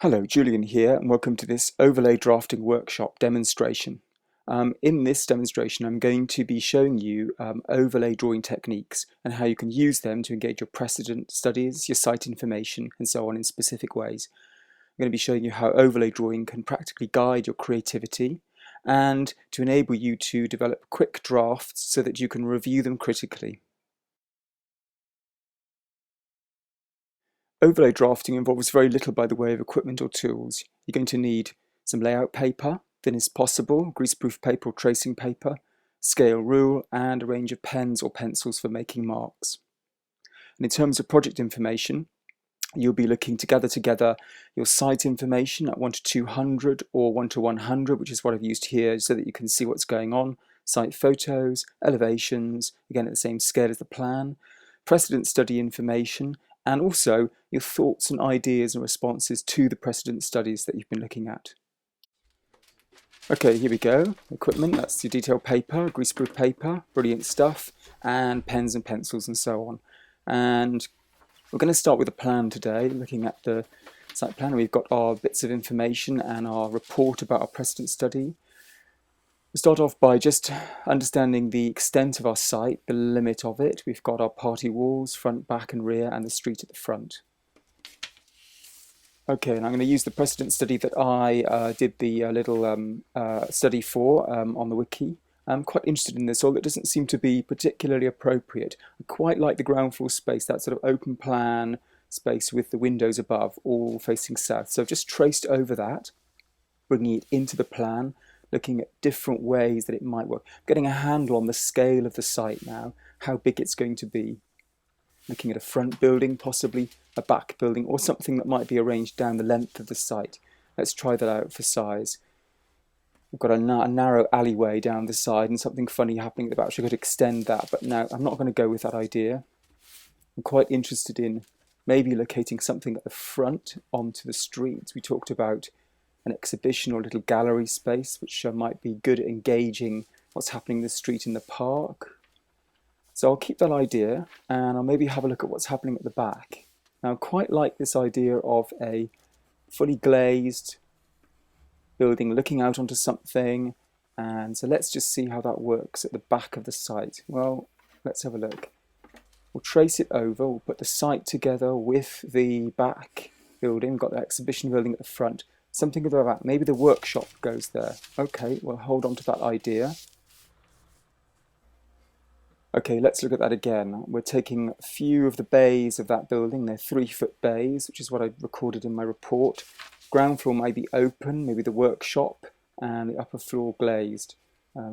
Hello, Julian here, and welcome to this overlay drafting workshop demonstration. In this demonstration, I'm going to be showing you overlay drawing techniques and how you can use them to engage your precedent studies, your site information, and so on in specific ways. I'm going to be showing you how overlay drawing can practically guide your creativity and to enable you to develop quick drafts so that you can review them critically. Overlay drafting involves very little by the way of equipment or tools. You're going to need some layout paper, thin as possible, greaseproof paper or tracing paper, scale rule, and a range of pens or pencils for making marks. And in terms of project information, you'll be looking to gather together your site information at 1 to 200 or 1 to 100, which is what I've used here so that you can see what's going on, site photos, elevations, again at the same scale as the plan, precedent study information, and also your thoughts and ideas and responses to the precedent studies that you've been looking at. Okay, here we go. Equipment, that's your detailed paper, greaseproof paper, brilliant stuff, and pens and pencils and so on. And we're going to start with a plan today, looking at the site plan. We've got our bits of information and our report about our precedent study. We'll start off by just understanding the extent of our site, the limit of it. We've got our party walls, front, back and rear, and the street at the front. Okay, and I'm going to use the precedent study that I did the little study for on the wiki. I'm quite interested in this, although it doesn't seem to be particularly appropriate. I quite like the ground floor space, that sort of open plan space with the windows above, all facing south. So I've just traced over that, bringing it into the plan, looking at different ways that it might work. Getting a handle on the scale of the site now, how big it's going to be. Looking at a front building, possibly a back building, or something that might be arranged down the length of the site. Let's try that out for size. We've got a narrow alleyway down the side and something funny happening at the back. Actually, I could extend that, but no, I'm not going to go with that idea. I'm quite interested in maybe locating something at the front onto the streets. We talked about an exhibition or a little gallery space, which might be good at engaging what's happening in the street in the park. So I'll keep that idea and I'll maybe have a look at what's happening at the back. Now I quite like this idea of a fully glazed building looking out onto something, and so let's just see how that works at the back of the site. Well, let's have a look. We'll trace it over, we'll put the site together with the back building. We've got the exhibition building at the front, something about that. Maybe the workshop goes there. Okay, we'll hold on to that idea. Okay, let's look at that again. We're taking a few of the bays of that building. They're 3-foot bays, which is what I recorded in my report. Ground floor may be open, maybe the workshop, and the upper floor glazed.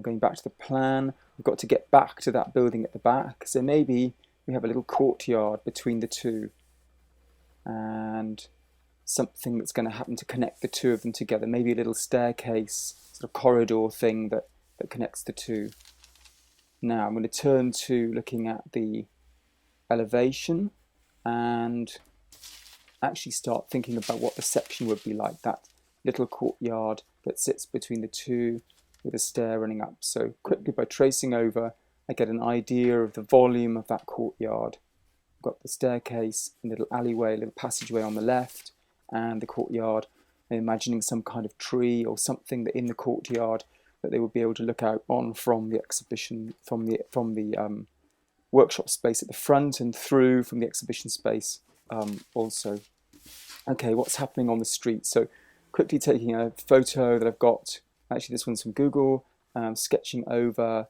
Going back to the plan, we've got to get back to that building at the back. So maybe we have a little courtyard between the two, and something that's going to happen to connect the two of them together. Maybe a little staircase, sort of corridor thing that connects the two. Now I'm going to turn to looking at the elevation and actually start thinking about what the section would be like, that little courtyard that sits between the two with a stair running up. So quickly by tracing over, I get an idea of the volume of that courtyard. I've got the staircase, a little alleyway, a little passageway on the left, and the courtyard. I'm imagining some kind of tree or something that in the courtyard that they would be able to look out on from the exhibition, from the workshop space at the front and through from the exhibition space also. Okay, what's happening on the street? So quickly taking a photo that I've got, actually this one's from Google, sketching over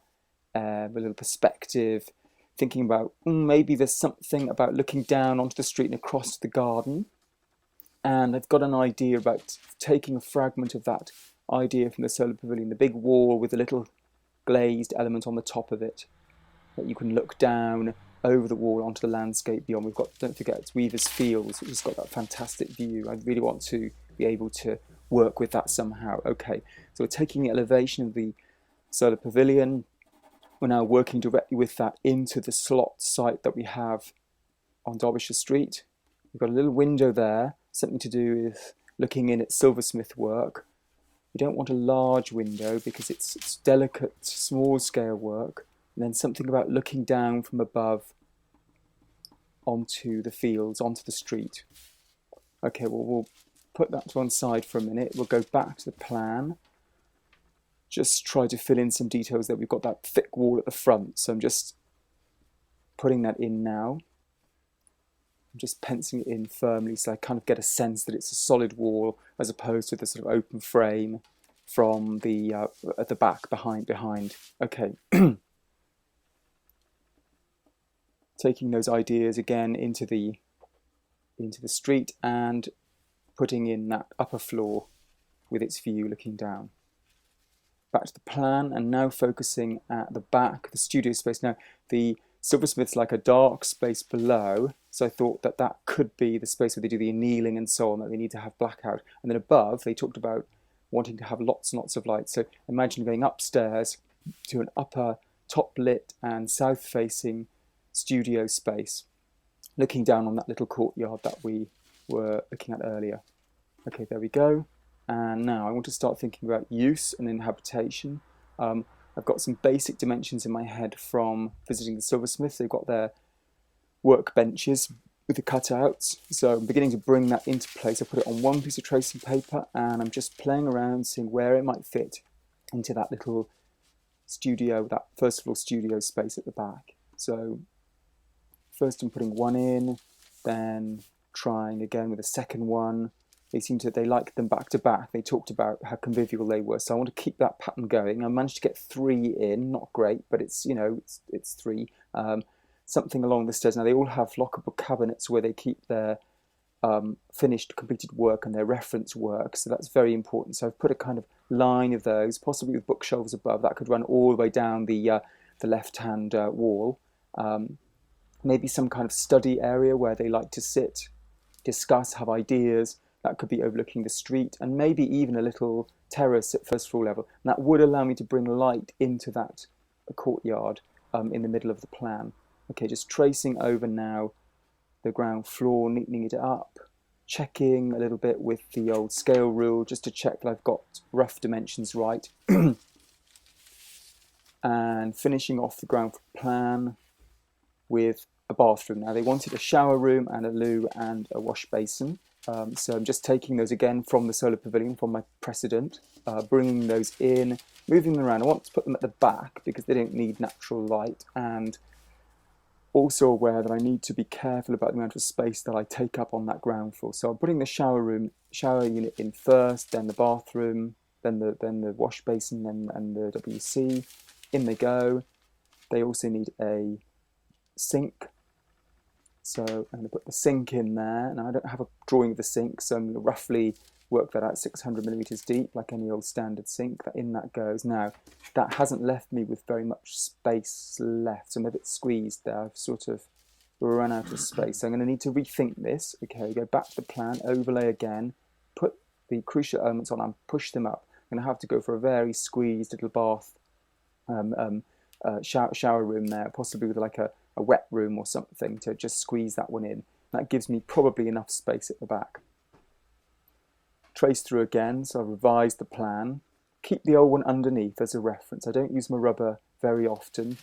a little perspective, thinking about maybe there's something about looking down onto the street and across the garden. And I've got an idea about taking a fragment of that idea from the solar pavilion, the big wall with a little glazed element on the top of it that you can look down over the wall onto the landscape beyond. We've got, don't forget, it's Weaver's Fields, which has got that fantastic view. I really want to be able to work with that somehow. Okay, so we're taking the elevation of the solar pavilion. We're now working directly with that into the slot site that we have on Derbyshire Street. We've got a little window there, something to do with looking in at silversmith work. We don't want a large window because it's delicate, small scale work. And then something about looking down from above onto the fields, onto the street. Okay, well, we'll put that to one side for a minute. We'll go back to the plan. Just try to fill in some details there. We've got that thick wall at the front, so I'm just putting that in now. I'm just penciling it in firmly so I kind of get a sense that it's a solid wall as opposed to the sort of open frame from the at the back behind. Okay. Taking those ideas again into the street and putting in that upper floor with its view looking down. Back to the plan, and now focusing at the back, the studio space. Now the Silversmith's like a dark space below, so I thought that that could be the space where they do the annealing and so on, that they need to have blackout. And then above, they talked about wanting to have lots and lots of light. So imagine going upstairs to an upper top lit and south facing studio space, looking down on that little courtyard that we were looking at earlier. Okay, there we go. And now I want to start thinking about use and inhabitation. I've got some basic dimensions in my head from visiting the Silversmiths. They've got their workbenches with the cutouts. So I'm beginning to bring that into place. I put it on one piece of tracing paper and I'm just playing around, seeing where it might fit into that little studio, that first floor studio space at the back. So first I'm putting one in, then trying again with a second one. They liked them back to back. They talked about how convivial they were. So I want to keep that pattern going. I managed to get 3 in, not great, but it's, you know, it's 3. Something along the stairs. Now they all have lockable cabinets where they keep their finished, completed work and their reference work. So that's very important. So I've put a kind of line of those, possibly with bookshelves above. That could run all the way down the left-hand wall. Maybe some kind of study area where they like to sit, discuss, have ideas. That could be overlooking the street, and maybe even a little terrace at first floor level. And that would allow me to bring light into that courtyard in the middle of the plan. Okay, just tracing over now the ground floor, neatening it up, checking a little bit with the old scale rule just to check that I've got rough dimensions right. And finishing off the ground floor plan with a bathroom. Now they wanted a shower room and a loo and a wash basin. So I'm just taking those again from the solar pavilion, from my precedent, bringing those in, moving them around. I want to put them at the back because they don't need natural light, and also aware that I need to be careful about the amount of space that I take up on that ground floor. So I'm putting the shower unit in first, then the bathroom, then the wash basin, and the WC. In they go. They also need a sink. So I'm going to put the sink in there. Now I don't have a drawing of the sink, so I'm going to roughly work that out 600 millimeters deep, like any old standard sink. In that goes. Now that hasn't left me with very much space left, so I'm a bit squeezed there. I've sort of run out of space. So I'm going to need to rethink this. Okay, go back to the plan, overlay again, put the crucial elements on and push them up. I'm going to have to go for a very squeezed little bath shower room there, possibly with like a wet room or something to just squeeze that one in. That gives me probably enough space at the back. Trace through again, so I revised the plan. Keep the old one underneath as a reference. I don't use my rubber very often.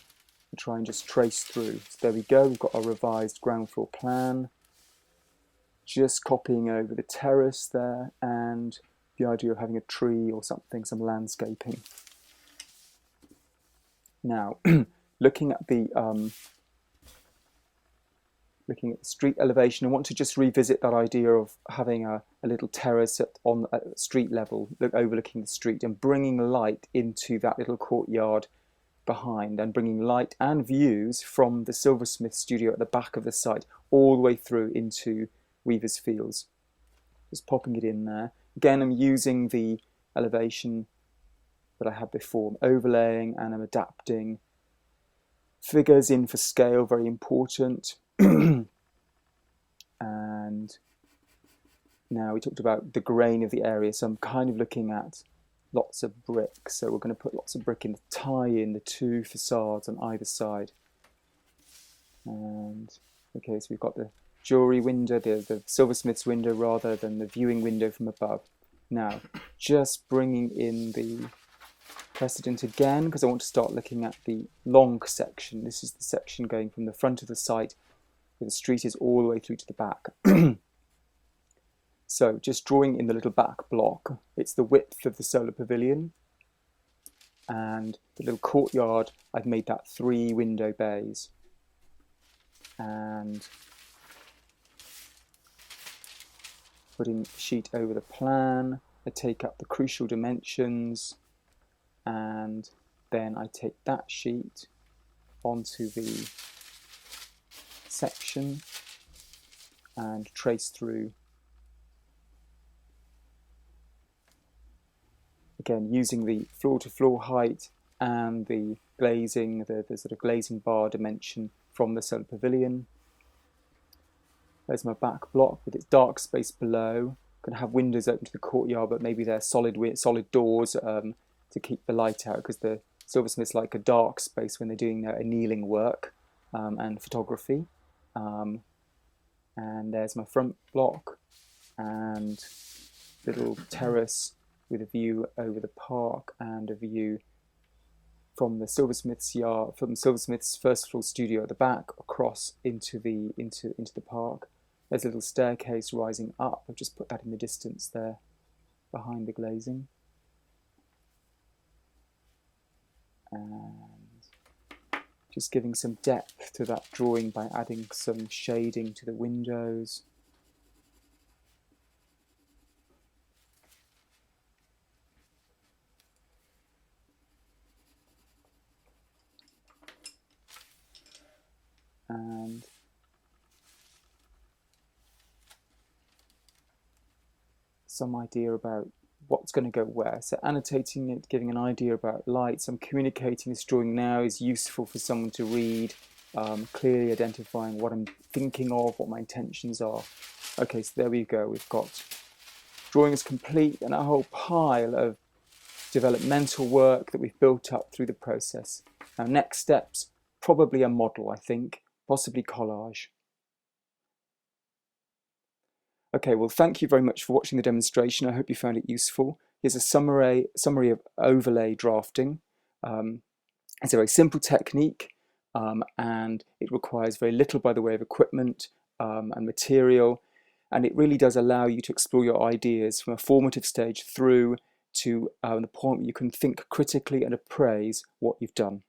I try and just trace through. So there we go, we've got our revised ground floor plan. Just copying over the terrace there and the idea of having a tree or something, some landscaping. Now, looking at the street elevation, I want to just revisit that idea of having a little terrace at street level, overlooking the street, and bringing light into that little courtyard behind, and bringing light and views from the Silversmith studio at the back of the site all the way through into Weaver's Fields. Just popping it in there. Again, I'm using the elevation that I had before. I'm overlaying and I'm adapting. Figures in for scale, very important. And now we talked about the grain of the area, so I'm kind of looking at lots of brick. So we're going to put lots of brick in to tie in the 2 facades on either side. And okay, so we've got the jewellery window, the silversmith's window rather than the viewing window from above. Now, just bringing in the precedent again, because I want to start looking at the long section. This is the section going from the front of the site, where the street is all the way through to the back. So just drawing in the little back block, it's the width of the solar pavilion, and the little courtyard, I've made that 3 window bays. And putting the sheet over the plan, I take up the crucial dimensions, and then I take that sheet onto the section and trace through. Again, using the floor-to-floor height and the glazing, the sort of glazing bar dimension from the solar pavilion. There's my back block with its dark space below. Going to have windows open to the courtyard, but maybe they're solid doors to keep the light out, because the silversmiths like a dark space when they're doing their annealing work and photography. And there's my front block and little terrace with a view over the park and a view from the silversmith's yard, from the silversmith's first floor studio at the back across into the park. There's a little staircase rising up. I've just put that in the distance there behind the glazing. And just giving some depth to that drawing by adding some shading to the windows. And some idea about what's going to go where. So annotating it, giving an idea about lights. I'm communicating this drawing now is useful for someone to read, clearly identifying what I'm thinking of, what my intentions are. Okay, so there we go. We've got drawings complete and a whole pile of developmental work that we've built up through the process. Now, next steps, probably a model, I think, possibly collage. Okay, well, thank you very much for watching the demonstration. I hope you found it useful. Here's a summary of overlay drafting. It's a very simple technique, and it requires very little by the way of equipment and material, and it really does allow you to explore your ideas from a formative stage through to the point where you can think critically and appraise what you've done.